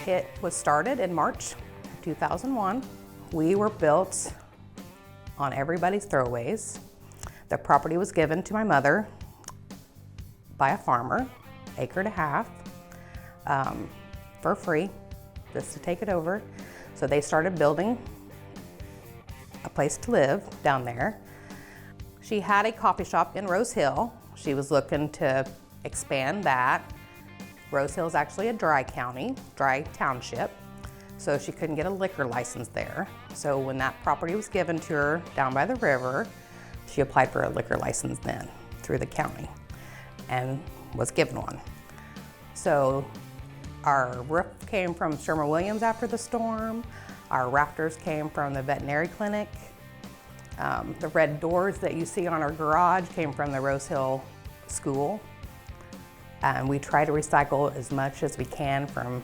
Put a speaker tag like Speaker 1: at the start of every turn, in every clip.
Speaker 1: It was started in March 2001. We were built on everybody's throwaways. The property was given to my mother by a farmer, acre and a half, for free, just to take it over. So they started building a place to live down there. She had a coffee shop in Rose Hill. She was looking to expand that. Rose Hill is actually a dry county, dry township, so she couldn't get a liquor license there. So when that property was given to her down by the river, she applied for a liquor license then through the county and was given one. So our roof came from Sherman-Williams after the storm. Our rafters came from the veterinary clinic. The red doors that you see on our garage came from the Rose Hill School. And we try to recycle as much as we can from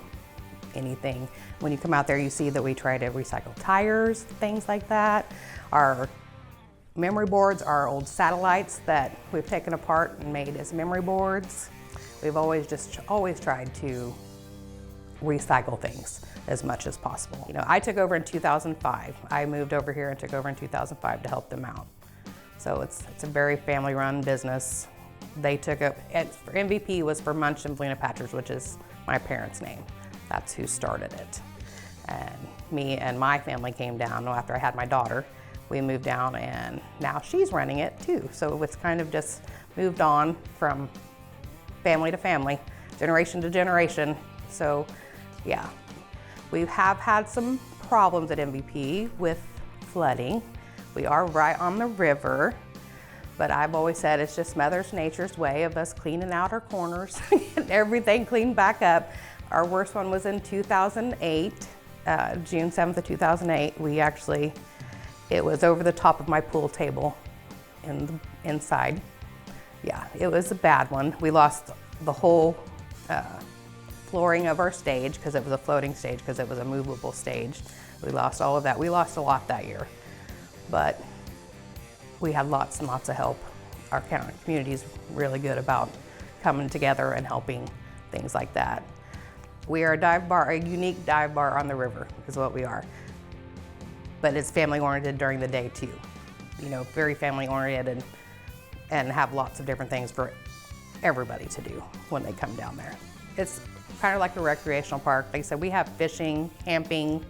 Speaker 1: anything. When you come out there, you see that we try to recycle tires, things like that. Our memory boards are old satellites that we've taken apart and made as memory boards. We've always tried to recycle things as much as possible. You know, I took over in 2005. I moved over here and took over in 2005 to help them out. So it's a very family-run business. They took up, MVP was for Munch and Felina Patchers, which is my parents' name. That's who started it. And me and my family came down after I had my daughter. We moved down and now she's running it too. So it's kind of just moved on from family to family, generation to generation. So yeah, we have had some problems at MVP with flooding. We are right on the river, but I've always said it's just Mother Nature's way of us cleaning out our corners and everything cleaned back up. Our worst one was in 2008, June 7th of 2008. It was over the top of my pool table inside. Yeah, it was a bad one. We lost the whole flooring of our stage because it was a floating stage, because it was a movable stage. We lost all of that. We lost a lot that year, but we had lots and lots of help. Our community is really good about coming together and helping things like that. We are a dive bar, a unique dive bar on the river is what we are. But it's family oriented during the day too. You know, very family oriented and have lots of different things for everybody to do when they come down there. It's kind of like a recreational park. Like I said, we have fishing, camping,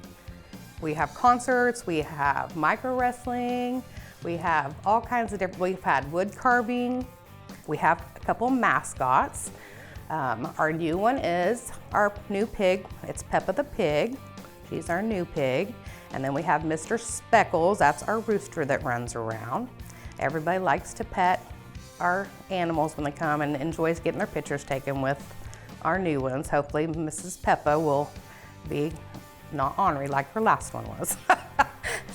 Speaker 1: we have concerts, we have micro wrestling, we have all kinds of different, we've had wood carving, we have a couple of mascots. Our new one is our new pig. It's Peppa the pig. She's our new pig. And then we have Mr. Speckles. That's our rooster that runs around. Everybody likes to pet our animals when they come and enjoys getting their pictures taken with our new ones. Hopefully Mrs. Peppa will be not ornery like her last one was.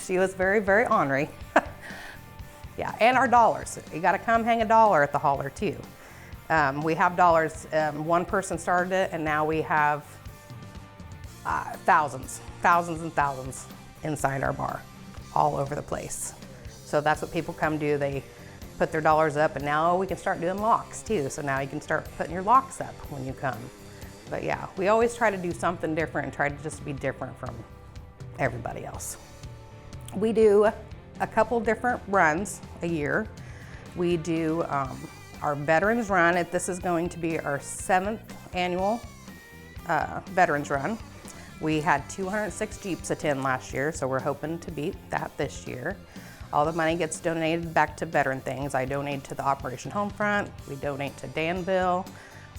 Speaker 1: She was very, very ornery. Yeah, and our dollars. You gotta come hang a dollar at the holler too. We have dollars. One person started it, and now we have thousands and thousands inside our bar, all over the place. So that's what people come do. They put their dollars up, and now we can start doing locks too. So now you can start putting your locks up when you come. But yeah, we always try to do something different and try to just be different from everybody else. We do a couple different runs a year. We do our Veterans Run. This is going to be our 7th annual Veterans Run. We had 206 Jeeps attend last year, so we're hoping to beat that this year. All the money gets donated back to veteran things. I donate to the Operation Homefront. We donate to Danville.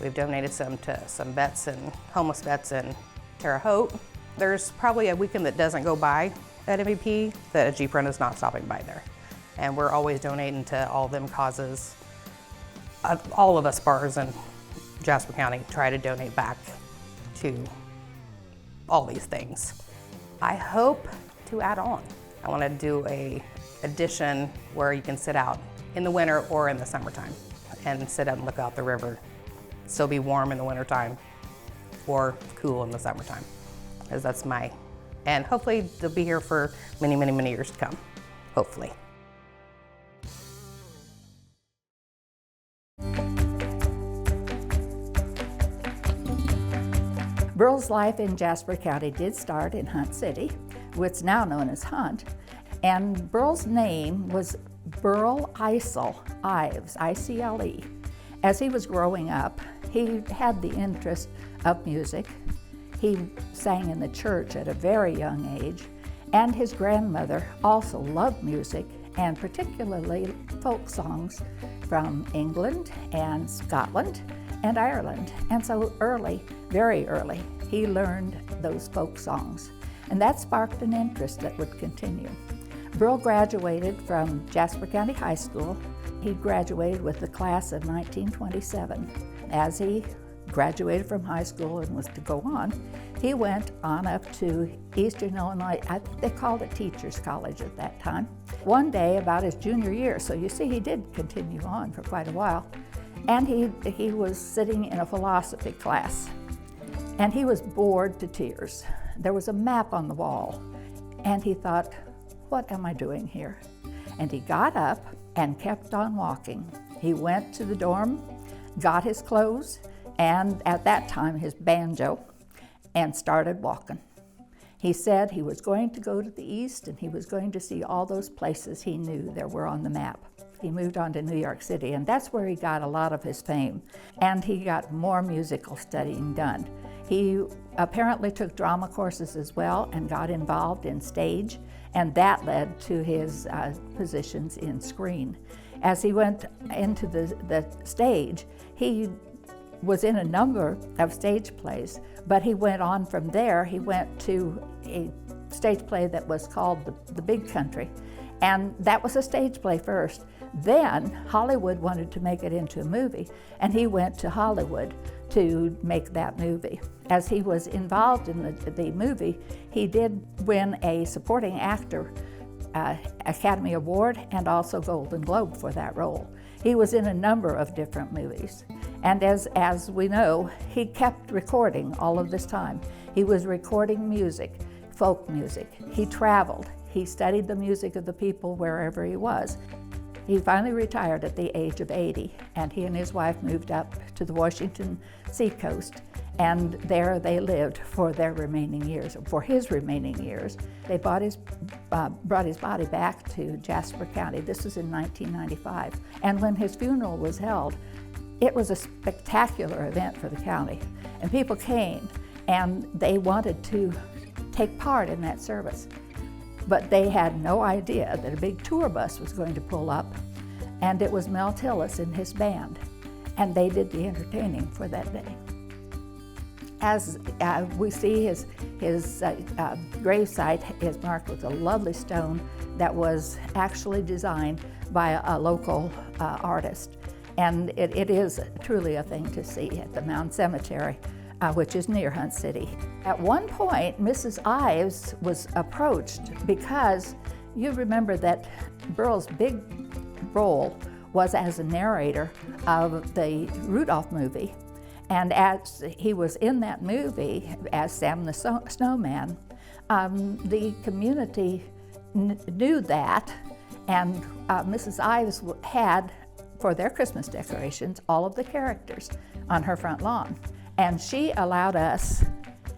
Speaker 1: We've donated some to some vets and homeless vets in Terre Haute. There's probably a weekend that doesn't go by at MVP that a Jeep run is not stopping by there. And we're always donating to all them causes. All of us bars in Jasper County try to donate back to all these things. I hope to add on. I want to do a addition where you can sit out in the winter or in the summertime and sit out and look out the river. Still be warm in the wintertime or cool in the summertime, because that's and hopefully they'll be here for many, many, many years to come, hopefully.
Speaker 2: Burl's life in Jasper County did start in Hunt City, what's now known as Hunt, and Burl's name was Burl Ives, I-C-L-E. As he was growing up, he had the interest of music. He sang in the church at a very young age, and his grandmother also loved music, and particularly folk songs from England and Scotland and Ireland. And so early, very early, he learned those folk songs. And that sparked an interest that would continue. Burl graduated from Jasper County High School. He graduated with the class of 1927. As he graduated from high school and was to go on, he went on up to Eastern Illinois. They called it Teachers College at that time. One day, about his junior year, so you see he did continue on for quite a while, and he was sitting in a philosophy class, and he was bored to tears. There was a map on the wall, and he thought, what am I doing here? And he got up and kept on walking. He went to the dorm, got his clothes, and at that time his banjo, and started walking. He said he was going to go to the east and he was going to see all those places he knew there were on the map. He moved on to New York City, and that's where he got a lot of his fame. And he got more musical studying done. He apparently took drama courses as well and got involved in stage, and that led to his positions in screen. As he went into the stage, he was in a number of stage plays, but he went on from there. He went to a stage play that was called The Big Country, and that was a stage play first. Then Hollywood wanted to make it into a movie, and he went to Hollywood to make that movie. As he was involved in the movie, he did win a supporting actor Academy Award and also Golden Globe for that role. He was in a number of different movies. And as we know, he kept recording all of this time. He was recording music, folk music. He traveled. He studied the music of the people wherever he was. He finally retired at the age of 80, and he and his wife moved up to the Washington seacoast, and there they lived for their remaining years, for his remaining years. They brought his body back to Jasper County. This was in 1995. And when his funeral was held, it was a spectacular event for the county. And people came, and they wanted to take part in that service. But they had no idea that a big tour bus was going to pull up, and it was Mel Tillis and his band, and they did the entertaining for that day. As we see, his gravesite is marked with a lovely stone that was actually designed by a local artist. And it is truly a thing to see at the Mound Cemetery, which is near Hunt City. At one point, Mrs. Ives was approached because you remember that Burl's big role was as a narrator of the Rudolph movie. And as he was in that movie as Sam the Snowman, the community knew that, and Mrs. Ives had, for their Christmas decorations, all of the characters on her front lawn. And she allowed us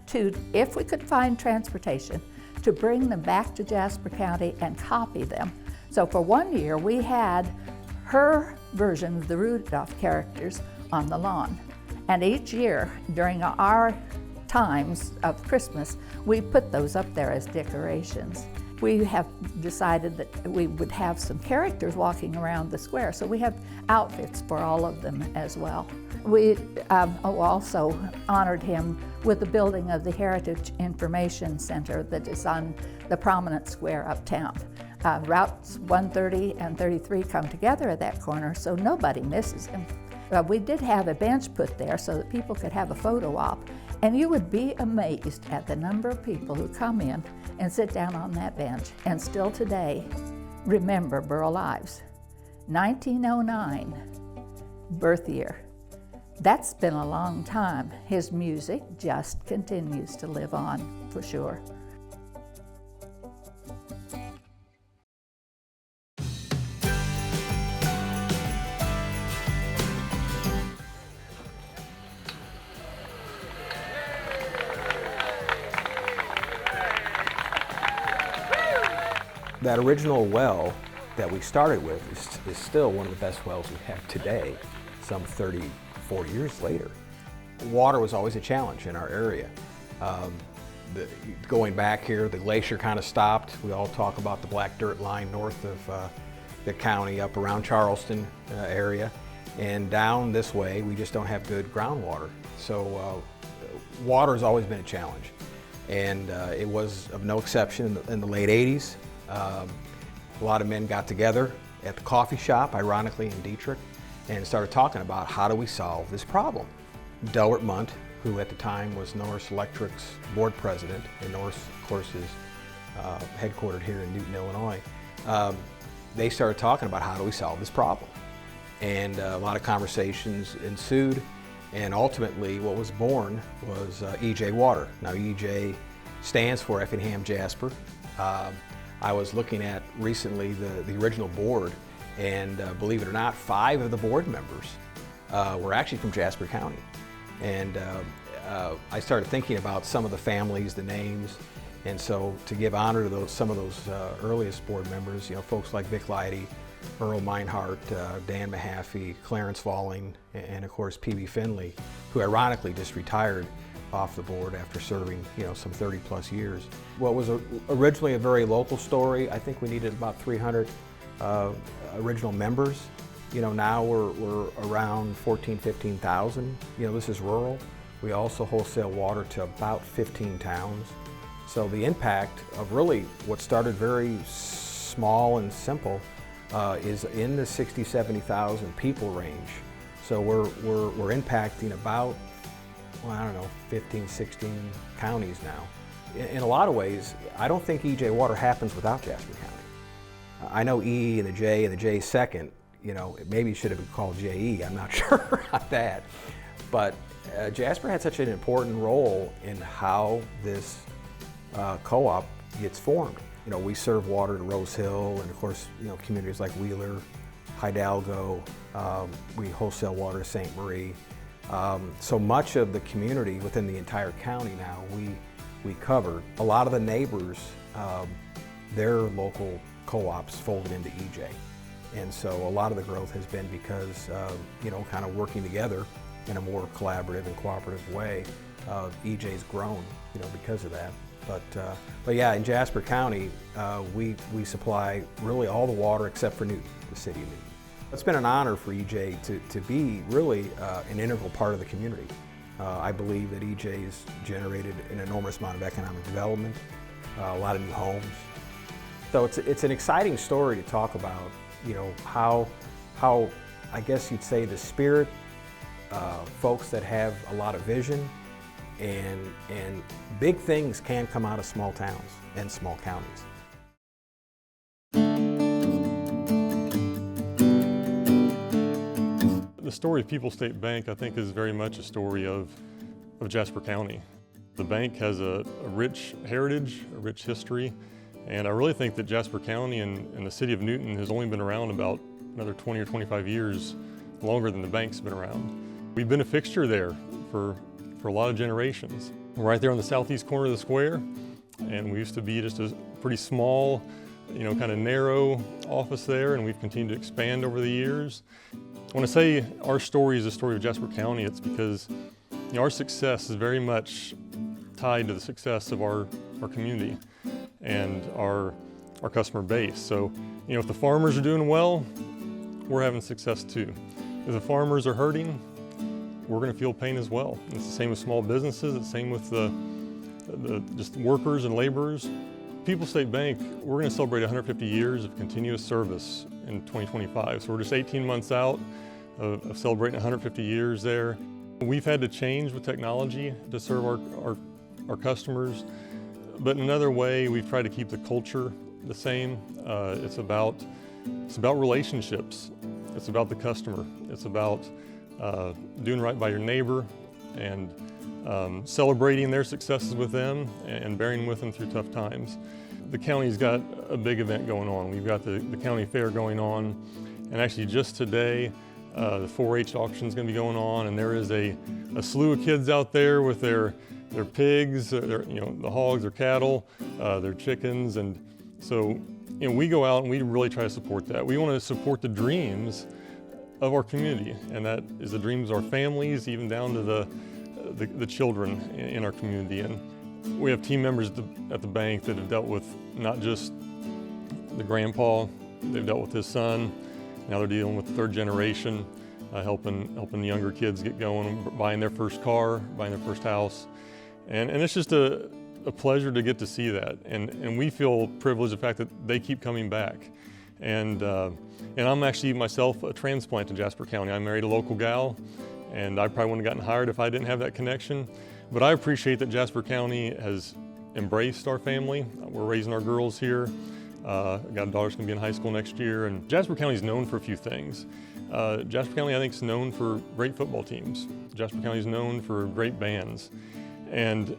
Speaker 2: to, if we could find transportation, to bring them back to Jasper County and copy them. So for 1 year, we had her version of the Rudolph characters on the lawn. And each year, during our times of Christmas, we put those up there as decorations. We have decided that we would have some characters walking around the square, so we have outfits for all of them as well. We also honored him with the building of the Heritage Information Center that is on the prominent square uptown. Routes 130 and 33 come together at that corner, so nobody misses him. We did have a bench put there so that people could have a photo op, and you would be amazed at the number of people who come in and sit down on that bench and still today remember Burl Ives. 1909, birth year. That's been a long time. His music just continues to live on, for sure.
Speaker 3: That original well that we started with is still one of the best wells we have today, some 34 years later. Water was always a challenge in our area. Going back here, the glacier kind of stopped. We all talk about the black dirt line north of the county, up around Charleston area. And down this way, we just don't have good groundwater. So water has always been a challenge. And it was of no exception in the late 80s. A lot of men got together at the coffee shop, ironically in Dietrich, and started talking about how do we solve this problem. Delbert Munt, who at the time was Norris Electric's board president, and Norris, of course, is headquartered here in Newton, Illinois, they started talking about how do we solve this problem. And a lot of conversations ensued, and ultimately what was born was EJ Water. Now EJ stands for Effingham Jasper. I was looking at recently the original board, and believe it or not, 5 of the board members were actually from Jasper County. And I started thinking about some of the families, the names, and so to give honor to some of those earliest board members, you know, folks like Vic Leidy, Earl Meinhardt, Dan Mahaffey, Clarence Falling, and of course P.B. Finley, who ironically just retired off the board after serving, you know, some 30 plus years. What was originally a very local story, I think we needed about 300 original members. You know, now we're around 14, 15,000. You know, this is rural. We also wholesale water to about 15 towns. So the impact of really what started very small and simple is in the 60, 70,000 people range. So we're impacting about, well, I don't know, 15, 16 counties now. In a lot of ways, I don't think EJ Water happens without Jasper County. I know E and the J second, you know, maybe it should have been called JE, I'm not sure about that. But Jasper had such an important role in how this co-op gets formed. You know, we serve water to Rose Hill and of course, you know, communities like Wheeler, Hidalgo, we wholesale water to St. Marie. So much of the community within the entire county now we cover. A lot of the neighbors, their local co-ops folded into EJ. And so a lot of the growth has been because, you know, kind of working together in a more collaborative and cooperative way. EJ's grown, you know, because of that. But yeah, in Jasper County, we supply really all the water except for Newton, the city of Newton. It's been an honor for EJ to be really an integral part of the community. I believe that EJ's generated an enormous amount of economic development, a lot of new homes. So it's an exciting story to talk about, you know, how I guess you'd say the spirit, folks that have a lot of vision, and big things can come out of small towns and small counties.
Speaker 4: The story of People's State Bank, I think, is very much a story of Jasper County. The bank has a rich heritage, a rich history, and I really think that Jasper County and the city of Newton has only been around about another 20 or 25 years longer than the bank's been around. We've been a fixture there for a lot of generations. We're right there on the southeast corner of the square, and we used to be just a pretty small, you know, kind of narrow office there, and we've continued to expand over the years. When I say our story is the story of Jasper County, it's because, you know, our success is very much tied to the success of our community and our customer base. So, you know, if the farmers are doing well, we're having success too. If the farmers are hurting, we're going to feel pain as well. It's the same with small businesses. It's the same with the just workers and laborers. People's State Bank, we're going to celebrate 150 years of continuous service in 2025. So we're just 18 months out of celebrating 150 years there. We've had to change with technology to serve our customers, but in another way, we've tried to keep the culture the same. It's about relationships. It's about the customer. It's about doing right by your neighbor and celebrating their successes with them and bearing with them through tough times. The county's got a big event going on. We've got the county fair going on, and actually just today, the 4-H auction is going to be going on, and there is a slew of kids out there with their pigs, the hogs, their cattle, their chickens, and So, we go out and we really try to support that. We want to support the dreams of our community, and that is the dreams of our families, even down to the children in our community. And we have team members at the bank that have dealt with not just the grandpa, they've dealt with his son. Now they're dealing with the third generation, helping the younger kids get going, buying their first car, buying their first house. And it's just a pleasure to get to see that. And we feel privileged the fact that they keep coming back. And I'm actually myself a transplant in Jasper County. I married a local gal, and I probably wouldn't have gotten hired if I didn't have that connection. But I appreciate that Jasper County has embraced our family. We're raising our girls here. Got a daughter who's going to be in high school next year. And Jasper County is known for a few things. Jasper County, I think, is known for great football teams. Jasper County is known for great bands. And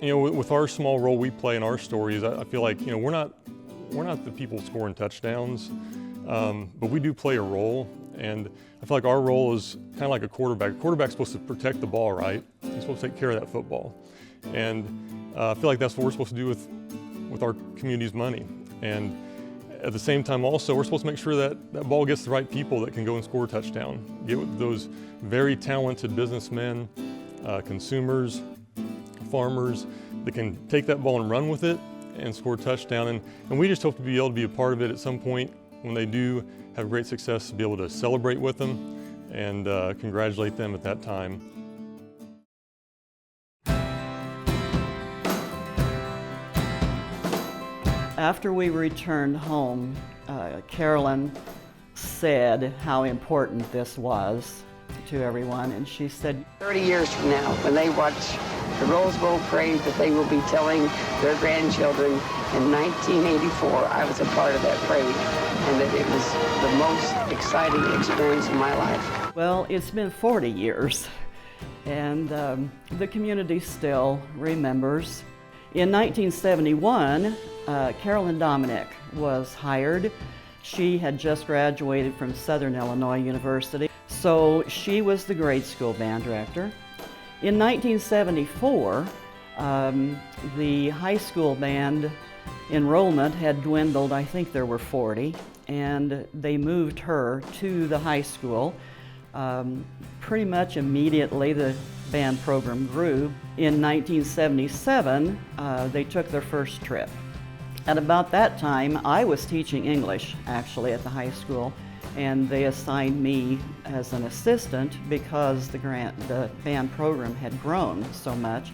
Speaker 4: with our small role we play in our stories, I feel like we're not the people scoring touchdowns, but we do play a role. And I feel like our role is kind of like a quarterback. A quarterback's supposed to protect the ball, right? He's supposed to take care of that football. And I feel like that's what we're supposed to do with our community's money. And at the same time also, we're supposed to make sure that that ball gets to the right people that can go and score a touchdown. Get with those very talented businessmen, consumers, farmers that can take that ball and run with it and score a touchdown. And we just hope to be able to be a part of it at some point when they do have great success, to be able to celebrate with them and congratulate them at that time.
Speaker 5: After we returned home, Carolyn said how important this was to everyone, and she said,
Speaker 6: 30 years from now, when they watch the Rose Bowl parade, that they will be telling their grandchildren, in 1984, I was a part of that parade, and that it was the most exciting experience of my life.
Speaker 5: Well, it's been 40 years, and the community still remembers. In 1971, Carolyn Dominic was hired. She had just graduated from Southern Illinois University, so she was the grade school band director. In 1974, the high school band enrollment had dwindled. I think there were 40, and they moved her to the high school. Pretty much immediately the band program grew. In 1977, they took their first trip. At about that time, I was teaching English, actually, at the high school, and they assigned me as an assistant because the band program had grown so much.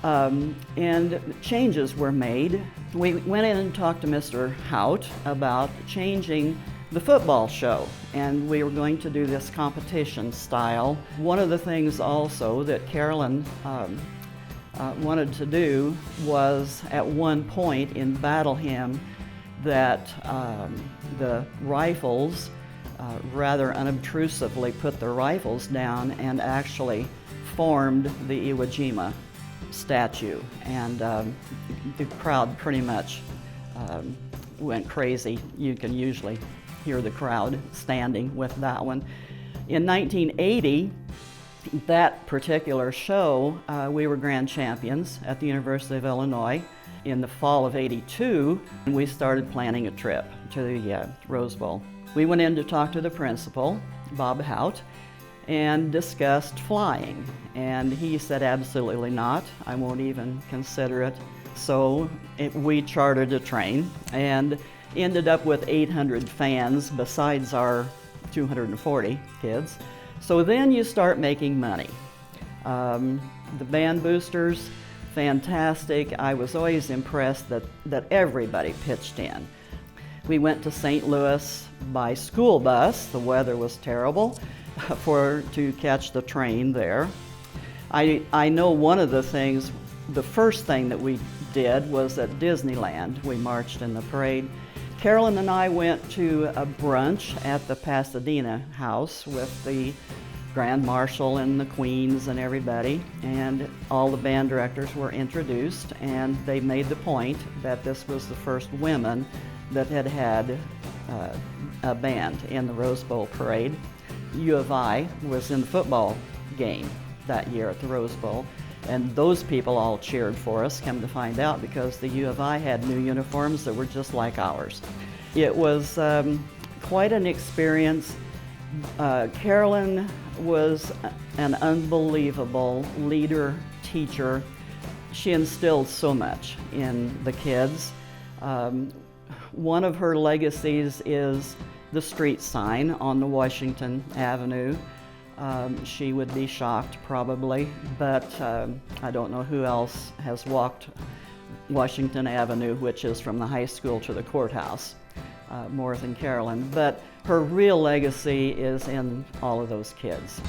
Speaker 5: And changes were made. We went in and talked to Mr. Hout about changing the football show, and we were going to do this competition style. One of the things also that Carolyn wanted to do was at one point in Battle Hymn that the rifles rather unobtrusively put their rifles down and actually formed the Iwo Jima statue, and the crowd pretty much went crazy. You can usually hear the crowd standing with that one. In 1980, that particular show, we were grand champions at the University of Illinois. In the fall of '82, we started planning a trip to the Rose Bowl. We went in to talk to the principal, Bob Hout, and discussed flying. And he said, absolutely not, I won't even consider it. So we chartered a train and ended up with 800 fans besides our 240 kids. So then you start making money. The band boosters, fantastic. I was always impressed that everybody pitched in. We went to St. Louis by school bus. The weather was terrible to catch the train there. I know one of the things, the first thing that we did was at Disneyland. We marched in the parade. Carolyn and I went to a brunch at the Pasadena house with the Grand Marshal and the Queens and everybody, and all the band directors were introduced, and they made the point that this was the first women that had a band in the Rose Bowl parade. U of I was in the football game that year at the Rose Bowl, And those people all cheered for us, come to find out, because the U of I had new uniforms that were just like ours. It was quite an experience. Carolyn was an unbelievable leader, teacher. She instilled so much in the kids. One of her legacies is the street sign on the Washington Avenue. She would be shocked probably, but I don't know who else has walked Washington Avenue, which is from the high school to the courthouse, more than Carolyn. But her real legacy is in all of those kids.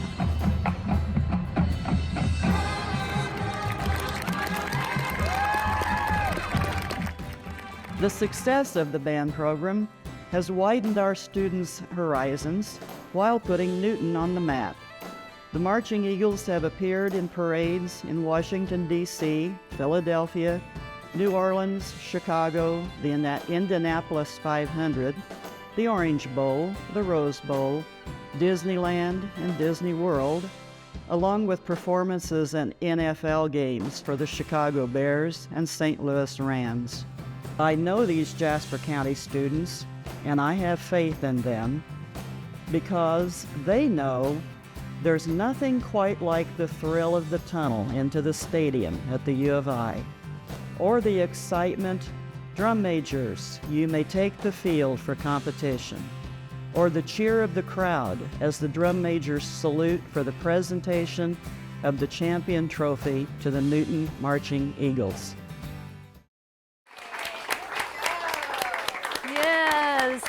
Speaker 5: The success of the band program has widened our students' horizons while putting Newton on the map. The Marching Eagles have appeared in parades in Washington, D.C., Philadelphia, New Orleans, Chicago, the Indianapolis 500, the Orange Bowl, the Rose Bowl, Disneyland, and Disney World, along with performances at NFL games for the Chicago Bears and St. Louis Rams. I know these Jasper County students, and I have faith in them because they know there's nothing quite like the thrill of the tunnel into the stadium at the U of I, or the excitement, drum majors, you may take the field for competition, or the cheer of the crowd as the drum majors salute for the presentation of the champion trophy to the Newton Marching Eagles.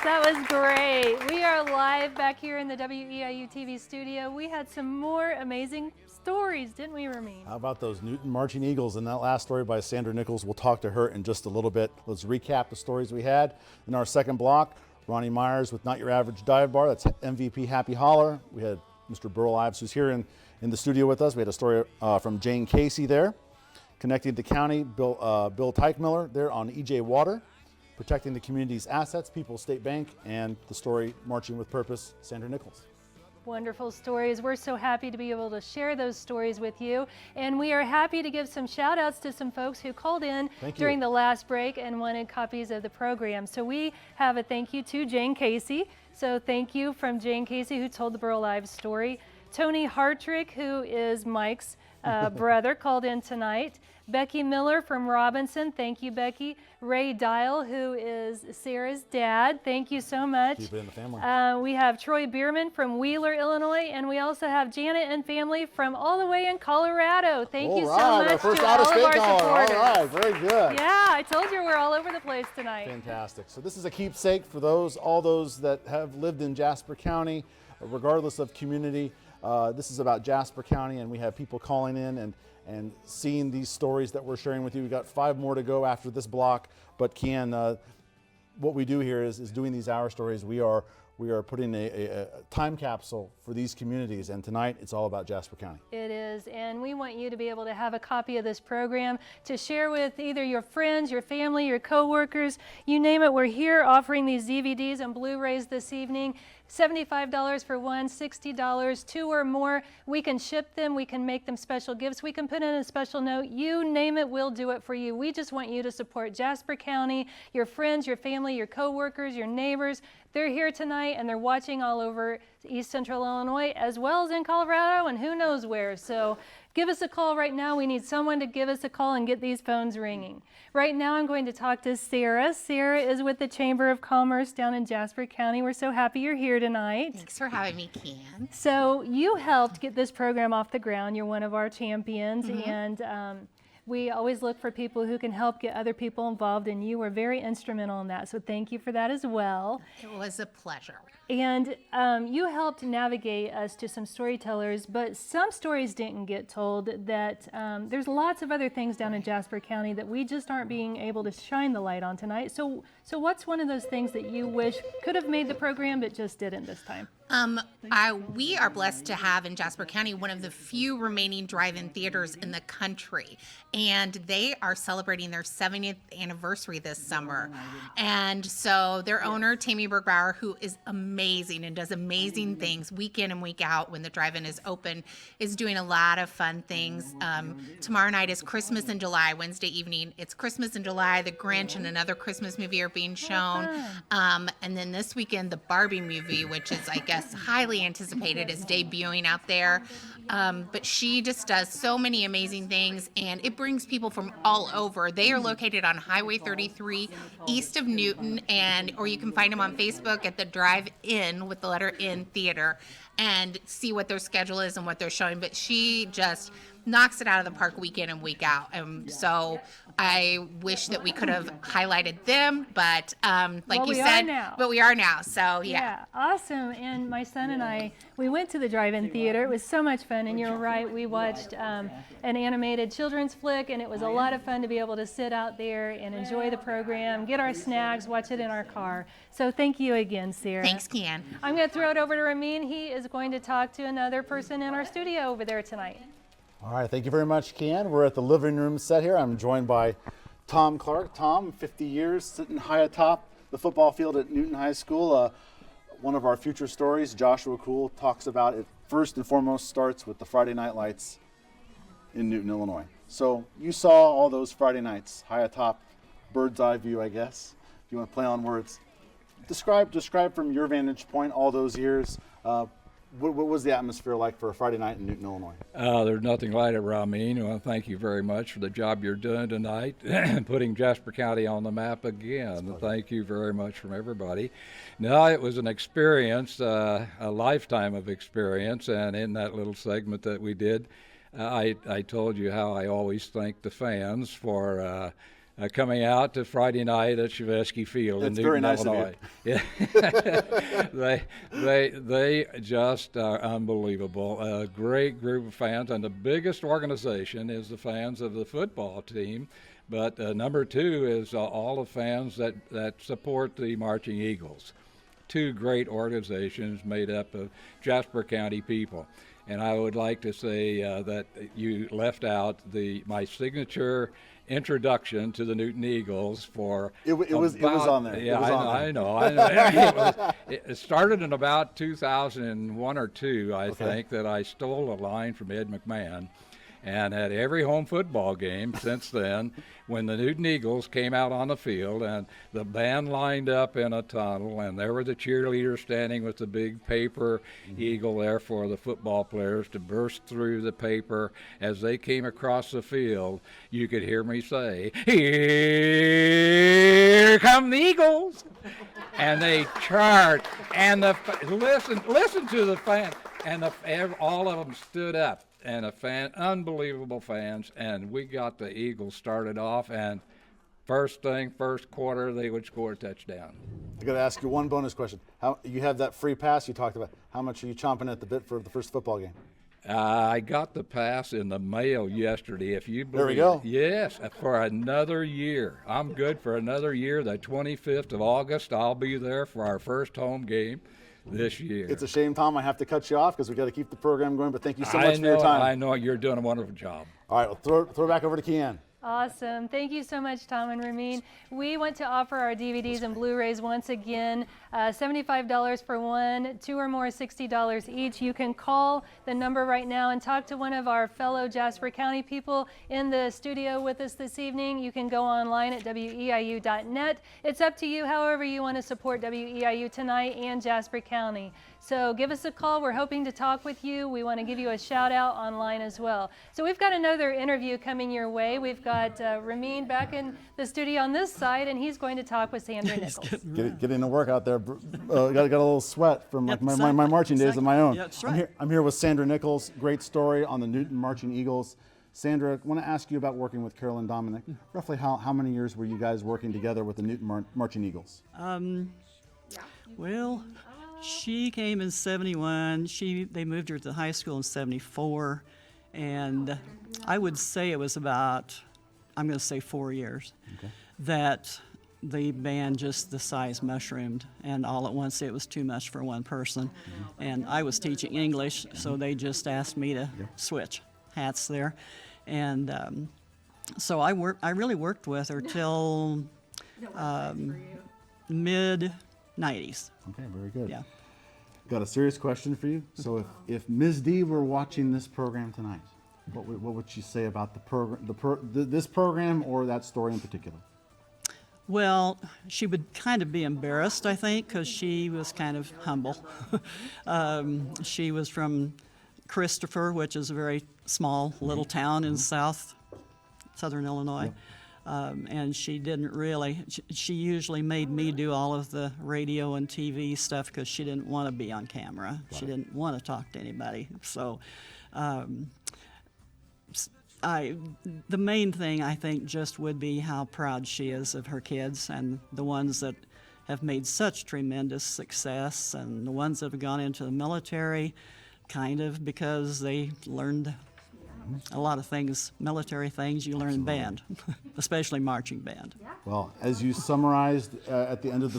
Speaker 7: That was great. We are live back here in the WEIU TV studio. We had some more amazing stories, didn't we, Ramin?
Speaker 8: How about those Newton Marching Eagles? And that last story by Sandra Nichols, we'll talk to her in just a little bit. Let's recap the stories we had. In our second block, Ronnie Myers with Not Your Average Dive Bar. That's MVP Happy Holler. We had Mr. Burl Ives, who's here in the studio with us. We had a story from Jane Casey there. Connecting the county, Bill Teichmiller there on EJ Water. Protecting the community's assets, People's State Bank, and the story Marching with Purpose, Sandra Nichols.
Speaker 7: Wonderful stories. We're so happy to be able to share those stories with you. And we are happy to give some shout outs to some folks who called in during the last break and wanted copies of the program. So we have a thank you to Jane Casey. So thank you from Jane Casey, who told the Burl Ives story. Tony Hartrick, who is Mike's brother, called in tonight. Becky Miller from Robinson, thank you, Becky. Ray Dial, who is Sarah's dad, thank you so much.
Speaker 8: Keep it in the family.
Speaker 7: We have Troy Bierman from Wheeler, Illinois, and we also have Janet and family from all the way in Colorado. Thank you so much
Speaker 8: our first
Speaker 7: to all of our
Speaker 8: out-of-state caller.
Speaker 7: supporters.
Speaker 8: All right, very good.
Speaker 7: Yeah, I told you we're all over the place tonight.
Speaker 8: Fantastic. So this is a keepsake for all those that have lived in Jasper County, regardless of community. This is about Jasper County, and we have people calling in and seeing these stories that we're sharing with you. We've got 5 more to go after this block, but what we do here is doing these hour stories. We are putting a time capsule for these communities, and tonight it's all about Jasper County.
Speaker 7: It is, and we want you to be able to have a copy of this program to share with either your friends, your family, your coworkers, you name it. We're here offering these DVDs and Blu-rays this evening. $75 for one, $60, 2 or more. We can ship them, we can make them special gifts, we can put in a special note. You name it, we'll do it for you. We just want you to support Jasper County, your friends, your family, your coworkers, your neighbors. They're here tonight and they're watching all over East Central Illinois as well as in Colorado and who knows where. So give us a call right now. We need someone to give us a call and get these phones ringing. Right now I'm going to talk to Sarah. Sarah is with the Chamber of Commerce down in Jasper County. We're so happy you're here tonight.
Speaker 9: Thanks for having me, Ken.
Speaker 7: So you helped get this program off the ground. You're one of our champions, and we always look for people who can help get other people involved, and you were very instrumental in that. So thank you for that as well.
Speaker 9: It was a pleasure.
Speaker 7: And you helped navigate us to some storytellers, but some stories didn't get told. That there's lots of other things down in Jasper County that we just aren't being able to shine the light on tonight. So what's one of those things that you wish could have made the program but just didn't this time?
Speaker 9: We are blessed to have in Jasper County one of the few remaining drive-in theaters in the country, and they are celebrating their 70th anniversary this summer. And so their owner, Tammy Bergbauer, who is amazing and does amazing things week in and week out when the drive-in is open, is doing a lot of fun things. Tomorrow night is Christmas in July. Wednesday evening, it's Christmas in July. The Grinch and another Christmas movie are being shown. And then this weekend, the Barbie movie, which is, I guess, highly anticipated, is debuting out there. But she just does so many amazing things, and it brings people from all over. They are located on Highway 33 east of Newton, or you can find them on Facebook at the Drive-In with the letter N Theater and see what their schedule is and what they're showing. But she just knocks it out of the park week in and week out. So I wish that we could have highlighted them, but like you said, but we are now. So yeah.
Speaker 7: Awesome. And my son and I, we went to the drive-in theater. It was so much fun. And you're right, we watched an animated children's flick, and it was a lot of fun to be able to sit out there and enjoy the program, get our snacks, watch it in our car. So thank you again, Sarah.
Speaker 9: Thanks, Ken.
Speaker 7: I'm going to throw it over to Ramin. He is going to talk to another person in our studio over there tonight.
Speaker 8: All right, thank you very much, Ken. We're at the living room set here. I'm joined by Tom Clark. Tom, 50 years, sitting high atop the football field at Newton High School. One of our future stories, Joshua Cool, talks about it. First and foremost starts with the Friday night lights in Newton, Illinois. So you saw all those Friday nights, high atop, bird's eye view, I guess, if you want to play on words. Describe from your vantage point all those years. What was the atmosphere like for a Friday night in Newton, Illinois?
Speaker 10: There's nothing like it, Ramin. I want to thank you very much for the job you're doing tonight, putting Jasper County on the map again. Thank you very much from everybody. No, it was an experience, a lifetime of experience, and in that little segment that we did, I told you how I always thank the fans for coming out to Friday night at Chevesky Field in Newton, Illinois. Yeah. they just are unbelievable. A great group of fans, and the biggest organization is the fans of the football team. But number two is all the fans that support the Marching Eagles. Two great organizations made up of Jasper County people. And I would like to say that you left out my signature introduction to the Newton Eagles for
Speaker 8: it was on there.
Speaker 10: Yeah, I know. It started in about 2001 or 2, I think, that I stole a line from Ed McMahon. And at every home football game since then, when the Newton Eagles came out on the field and the band lined up in a tunnel, and there were the cheerleaders standing with the big paper eagle there for the football players to burst through the paper as they came across the field, you could hear me say, "Here come the Eagles!" And they chart, and listen to the fans, and all of them stood up. And unbelievable fans, and we got the Eagles started off, and first quarter, they would score a touchdown.
Speaker 8: I got to ask you one bonus question. How you have that free pass you talked about? How much are you chomping at the bit for the first football game?
Speaker 10: I got the pass in the mail yesterday, if you believe.
Speaker 8: There we go.
Speaker 10: Yes, for another year. I'm good for another year. The 25th of August, I'll be there for our first home game this year.
Speaker 8: It's a shame, Tom, I have to cut you off because we got to keep the program going, but thank you so much for your time.
Speaker 10: I know you're doing a wonderful job.
Speaker 8: All right, we'll throw it back over to Keanne.
Speaker 7: Awesome. Thank you so much, Tom and Ramin. We want to offer our DVDs and Blu-rays once again, $75 for one, 2 or more $60 each. You can call the number right now and talk to one of our fellow Jasper County people in the studio with us this evening. You can go online at WEIU.net. It's up to you however you want to support WEIU tonight and Jasper County. So give us a call. We're hoping to talk with you. We want to give you a shout out online as well. So we've got another interview coming your way. We've got Ramin back in the studio on this side, and he's going to talk with Sandra Nichols.
Speaker 8: Getting to work out there. Got a little sweat from my marching days of my own.
Speaker 11: Yeah, that's right.
Speaker 8: I'm here with Sandra Nichols. Great story on the Newton Marching Eagles. Sandra, I want to ask you about working with Carolyn Dominic. Roughly how many years were you guys working together with the Newton Marching Eagles?
Speaker 11: Well, she came in 71. They moved her to high school in 74. And I would say it was about, I'm going to say 4 years, that the band, just the size mushroomed, and all at once it was too much for one person. And I was teaching English, so they just asked me to switch hats there. And so I really worked with her till mid-90s.
Speaker 8: Okay, very good.
Speaker 11: Yeah.
Speaker 8: Got a serious question for you. So if Ms. D were watching this program tonight, what would she say about the program, this program or that story in particular?
Speaker 11: Well, she would kind of be embarrassed, I think, because she was kind of humble. She was from Christopher, which is a very small little town in southern Illinois. And she didn't really, she usually made me do all of the radio and TV stuff because she didn't want to be on camera. She didn't want to talk to anybody. So the main thing, I think, just would be how proud she is of her kids and the ones that have made such tremendous success and the ones that have gone into the military kind of because they learned a lot of things, military things you learn in band, especially marching band.
Speaker 8: Well, as you summarized at the end of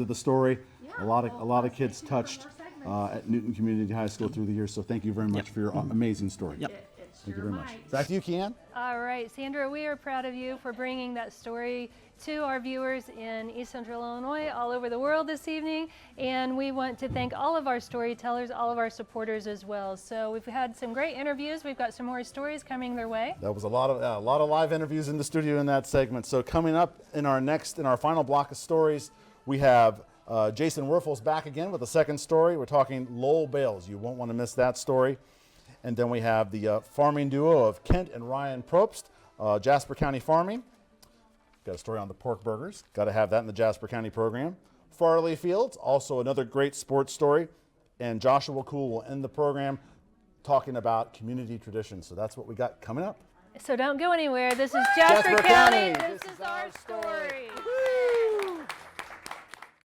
Speaker 8: the story, a lot of kids touched at Newton Community High School through the years. So thank you very much for your amazing story. Thank you very much. Back to you, Keanne.
Speaker 7: All right, Sandra, we are proud of you for bringing that story to our viewers in East Central Illinois, all over the world this evening. And we want to thank all of our storytellers, all of our supporters as well. So we've had some great interviews. We've got some more stories coming their way.
Speaker 8: That was a lot of live interviews in the studio in that segment. So coming up in our final block of stories, we have Jason Werfel's back again with a second story. We're talking Lowell Bales. You won't want to miss that story. And then we have the farming duo of Kent and Ryan Probst, Jasper County Farming. Got a story on the pork burgers. Got to have that in the Jasper County program. Farley Fields, also another great sports story. And Joshua Cool will end the program talking about community traditions. So that's what we got coming up.
Speaker 7: So don't go anywhere. This is Jasper County. This is our story.